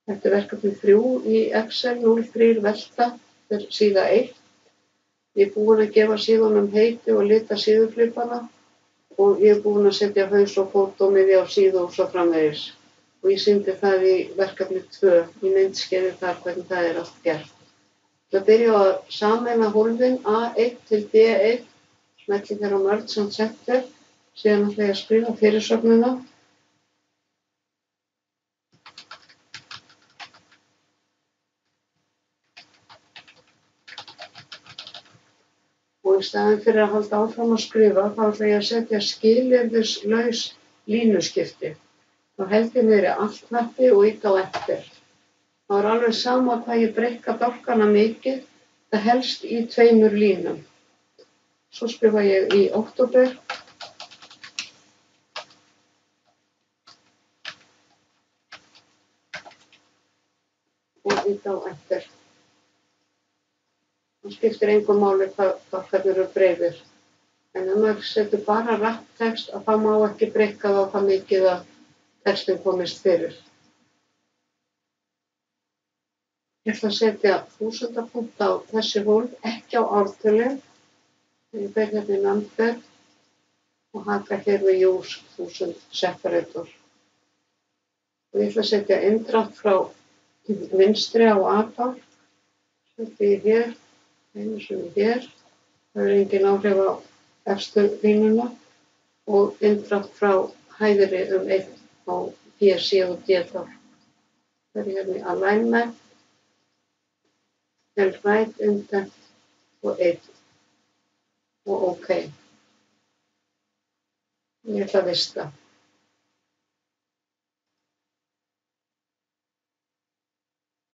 Þetta er verkefni 3 í Excel 03 velta, þetta er síða 1. Ég er búin að gefa síðunum heiti og lita síðuflipana og ég er búin að setja haus og fót og miðja á síðu og svo framvegis. Og ég sýndi það í verkefni 2, í myndskeiði þar hvernig það er allt gert. Það byrja á að sameina hólfin A1 til D1, smelli þér á Merge and Center, síðan ætla ég að skrifa fyrirsögnina. Og í staðinn fyrir að halda áfram að skrifa, þá ætla ég að setja skilyrðislaus línuskipti. Þá held ég niðri Alt-hnappi og ýta á Enter. Það er alveg sama hvað ég breikka dálkana mikið, það helst í 2 línum. Svo skrifa ég í október. Og ýta á Enter. Það skiptir engu máli hvað dálkarnir eru breiðir. En ef maður setur bara rapptext, þá má ekki breikka þá það mikið að textin komist fyrir. Ég ætla að setja þúsundapunkt á þessi hólf, ekki á ártölu. Ég fer hérna í number og haka hér við use 1000 separator. Og ég ætla að setja inndrátt frá vinstri á A-tál. Setja ég hér, einu sinni hér. Það er engin áhrif á efstu línuna. Og inndrátt frá hægri 1 á B, C og D-tál. Það er hérna í alignment. Til right, indent og 1 og OK. Ég ætla að vista.